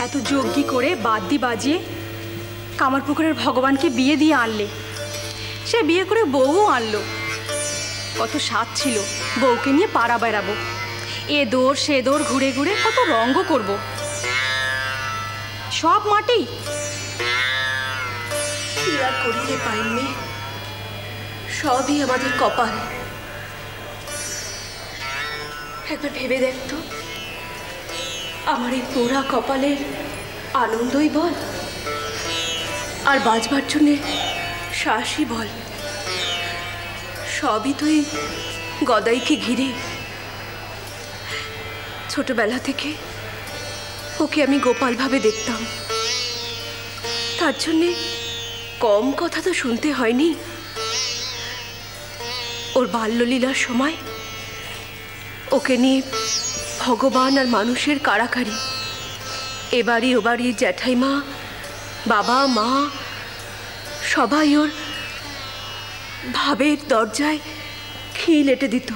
এত যজ্ঞি করে বাদ্যি বাজিয়ে কামারপুকুরের ভগবানকে বিয়ে দিয়ে আনলে, সে বিয়ে করে বউও আনলো। কত স্বাদ ছিল বউকে নিয়ে পাড়া বেড়াবো, এ দৌড় সে দৌড় ঘুরে ঘুরে কত রঙ্গ করব। সব মাটি। কি আর করি রে পাইন মেয়ে, সবই আমাদের কপাল। একবার ভেবে দেখতো, আমার এই পোড়া কপালের আনন্দই বল আর বাঁচবার জন্যে শ্বাসই বল, সবই তুই গদাইকে ঘিরে। ছোটবেলা থেকে ওকে আমি গোপালভাবে দেখতাম, তার জন্যে কম কথা তো শুনতে হয়নি। ওর বাল্যলীলার সময় ওকে নিয়ে ভগবান আর মানুষের কাড়াকাড়ি, এবারই ও বাড়ির জ্যাঠাইমা, বাবা মা সবাই ওর ভাবের দরজায় খিল এঁটে দিত,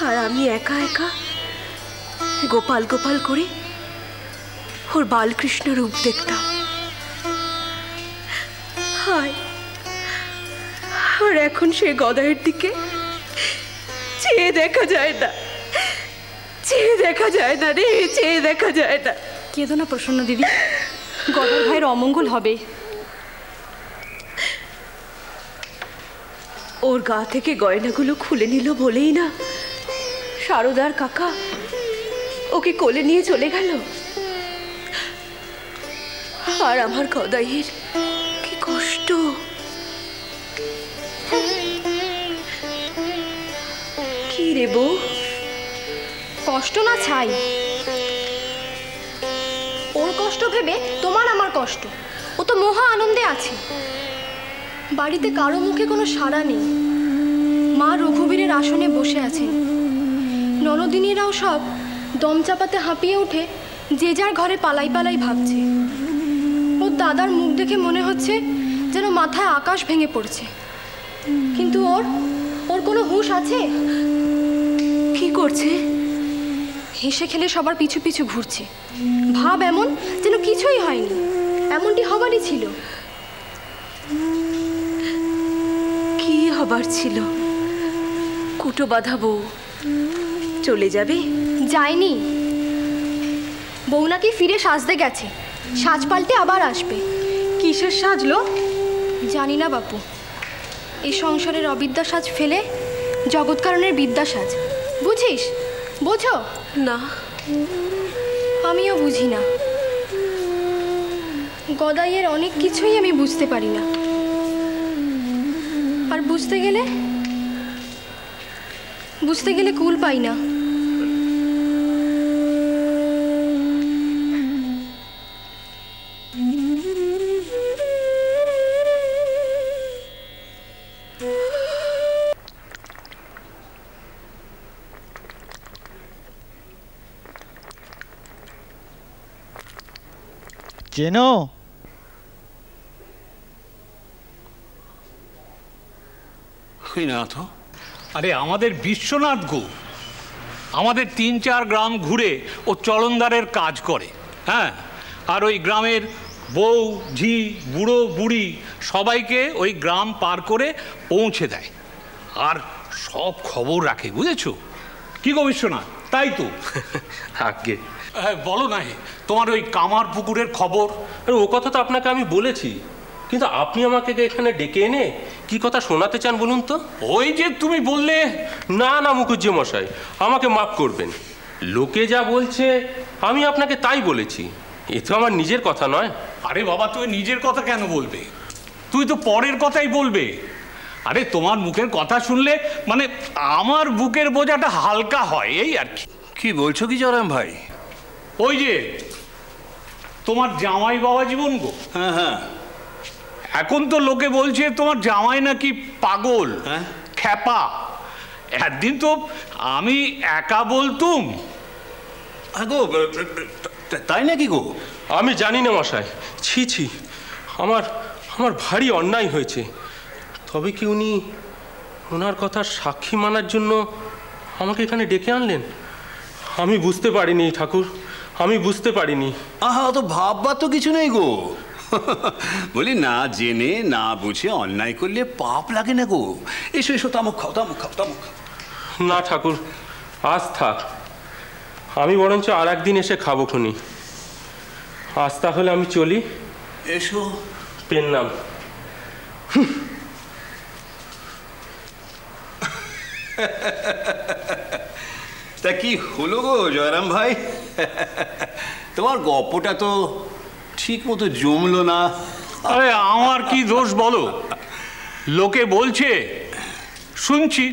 আর আমি একা একা গোপাল গোপাল করে ওর বালকৃষ্ণ রূপ দেখতাম। হায়, আর এখন সে গদাইয়ের দিকে চেয়ে দেখা যায় না, চেয়ে দেখা যায় না রে, চেয়ে দেখা যায় না। কেঁদো না প্রসন্ন দিদি, গদার ভাইয়ের অমঙ্গল হবে। ওর গা থেকে গয়নাগুলো খুলে নিল বলেই না সারদার কাকা ওকে কোলে নিয়ে চলে গেল। আর আমার গদাইয়ের কি কষ্ট। কি রে বউ, কষ্ট না ছাই, ওর কষ্ট ভেবে তোমার আমার কষ্ট। ও তো মহা আনন্দে আছে, বাড়িতে কারো মুখে কোনো সাড়া নেই। মা রঘুবীরের আসনে বসে আছেন, ননদিনীরাও সব দম চাপাতে হাঁপিয়ে উঠে যে যার ঘরে পালাই পালাই ভাবছে। ওর দাদার মুখ দেখে মনে হচ্ছে যেন মাথায় আকাশ ভেঙে পড়ছে, কিন্তু ওর কোনো হুঁশ আছে? কি করছে? হেসে খেলে সবার পিছু পিছু ঘুরছে, ভাব এমন যেন কিছুই হয়নি, এমনটি হবারই ছিল। কি হবার ছিল? কুটো বাঁধা বউ চলে যাবে? যায়নি, বউ নাকি ফিরে সাজতে গেছে, সাজ পাল্টে আবার আসবে। কিসের সাজলো জানি না বাপু, এই সংসারের অবিদ্যা সাজ ফেলে জগৎকারণের বিদ্যা সাজ, বুঝিস? বোঝো না? আমিও বুঝি না, গদাইয়ের অনেক কিছুই আমি বুঝতে পারি না, আর বুঝতে গেলে কুল পাই না। চেনো? না তো। আরে আমাদের বিশ্বনাথ গো, আমাদের ৩-৪ গ্রাম ঘুরে ও চলনদারের কাজ করে। হ্যাঁ, আর ওই গ্রামের বউ ঝি বুড়ো বুড়ি সবাইকে ওই গ্রাম পার করে পৌঁছে দেয়, আর সব খবর রাখে, বুঝেছো? কি গো বিশ্বনাথ, তাই তো? আগে বলো না, তোমার ওই কামার পুকুরের খবর? ও কথা তো আপনাকে আমি বলেছি, কিন্তু আপনি আমাকে এখানে ডেকে এনে কি কথা শোনাতে চান বলুন তো? ওই যে তুমি বললে। না না মুখুজ্জি মশাই, আমাকে মাফ করবেন, লোকে যা বলছে আমি আপনাকে তাই বলেছি, এ তো আমার নিজের কথা নয়। আরে বাবা, তুই নিজের কথা কেন বলবে? তুই তো পরের কথাই বলবে। আরে তোমার মুখের কথা শুনলে মানে আমার বুকের বোঝাটা হালকা হয়, এই আর কি। কি বলছো কি জরাম ভাই? ওই যে তোমার জামাই বাবা জীবন গো। হ্যাঁ হ্যাঁ, এখন তো লোকে বলছে তোমার জামাই নাকি পাগল, খ্যাপা। একদিন তো আমি একা বলতুম। গো, তাই নাকি গো? আমি জানি না মশাই, ছি ছি, আমার ভারী অন্যায় হয়েছে। তবে কি উনি ওনার কথা সাক্ষী মানার জন্য আমাকে এখানে ডেকে আনলেন? আমি বুঝতে পারিনি ঠাকুর, আমি বুঝতে পারিনি। আহা, তো ভাববার তো কিছু নেই গো। বলি, না জেনে না বুঝে অন্যায় করলে পাপ লাগে না গো। এসো এসো, তামুক খাও, তামুক খাও, তামুক খাও। না ঠাকুর, আজ থাক, আমি বরঞ্চ আর একদিন এসে খাবো খুনি। আজ তাহলে আমি চলি। এসো। পেন নাম। তা কি হলো গো জয়রাম ভাই? তোমার গপ্পটা তো ঠিক মতো জমলো না। আরে আমার কি দোষ বলো? লোকে বলছে, শুনছি,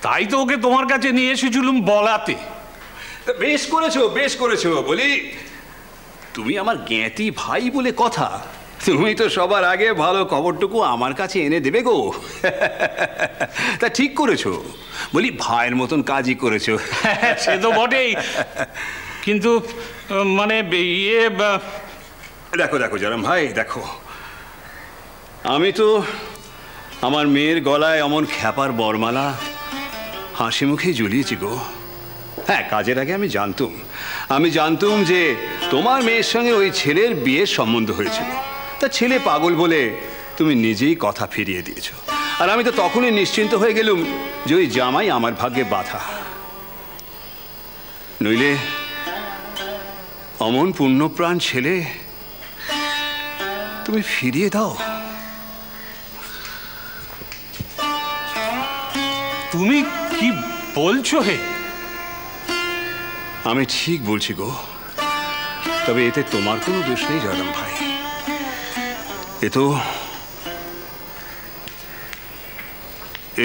তাই তো ওকে তোমার কাছে নিয়ে এসেছিলুম বলাতে। বেশ করেছো, বেশ করেছো। বলি, তুমি আমার জ্ঞাতি ভাই বলে কথা, তুমি তো সবার আগে ভালো খবরটুকু আমার কাছে এনে দেবে গো। তা ঠিক করেছো। বলি, ভাইয়ের মতন কাজই করেছো। সে তো বটেই, কিন্তু মানে ইয়ে দেখো দেখো জয়রাম ভাই, দেখো, আমি তো আমার মেয়ের গলায় অমন খ্যাপার বরমালা হাসি মুখেই ঝুলিয়েছি গো। হ্যাঁ, কাজের আগে আমি জানতুম যে তোমার মেয়ের সঙ্গে ওই ছেলের বিয়ের সম্বন্ধ হয়েছিল। তা ছেলে পাগল বলে তুমি নিজেই কথা ফিরিয়ে দিয়েছো। আর আমি তো তখনই নিশ্চিন্ত হয়ে গেলুম যে ওই জামাই আমার ভাগ্যে বাধা। নইলে অমন পুণ্যপ্রাণ ছেলে তুমি ফিরিয়ে দাও। তুমি কি বলছো হে? আমি ঠিক বলছি গো, তবে এতে তোমার কোনো দোষ নেই জয়রাম ভাই। এ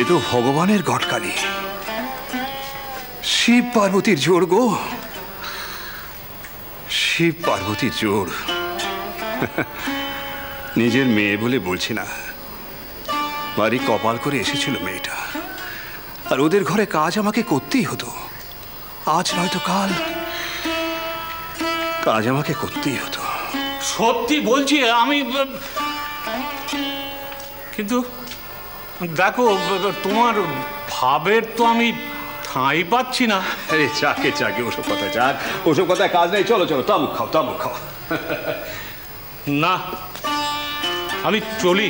তো ভগবানের ঘটকালি, শিব পার্বতীর জোড় গো, শিব পার্বতীর জোড়। নিজের মেয়ে বলে বলছি না, বাড়ি কপাল করে এসেছিল মেয়েটা, আর ওদের ঘরে কাজ আমাকে করতেই হতো। আজ নয়তো কাল কাজ আমাকে করতেই হতো। সত্যি বলছি আমি, কিন্তু দেখো, তোমার ভাবের তো আমি ঠাঁই পাচ্ছি না। আরে চাকে চাকে, ওসব কথা যাক, ওসব কথায় কাজ নেই। চলো চলো, তামুক খাও, তামুক খাও। না, আমি চলি।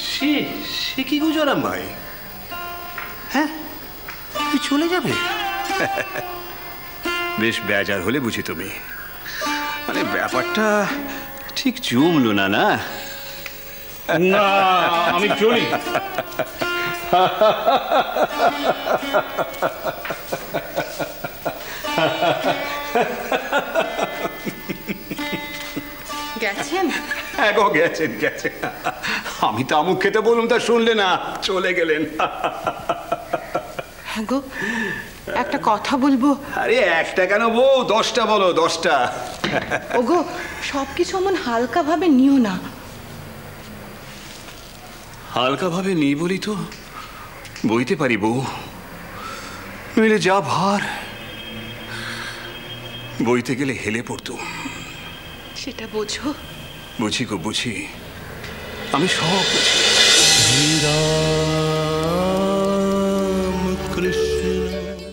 সে কি গুজরাম ভাই? হ্যাঁ, তুই চলে যাবে? বেশ বেজার হলে বুঝি তুমি। মানে ব্যাপারটা ঠিক জমলো না। না না, আমি চলি। গেছেন? হ্যাঁ গো, গেছেন গেছেন। আমি তো আমুক খেতে বলুন, তা শুনলে না, চলে গেলেন। হ্যাঁ গো, একটা কথা বলবো। আরে একটা কেন বউ, 10টা বলো, 10টা। ওগো, সবকিছু এমন হালকা ভাবে নিও না। হালকাভাবে নিই বলি তো বইতে পারি বউ, নইলে যা ভার বইতে গেলে হেলে পড়তো। সেটা বোঝো। বুঝি গো, বুঝি, আমি সব বুঝি। রাম কৃষ্ণ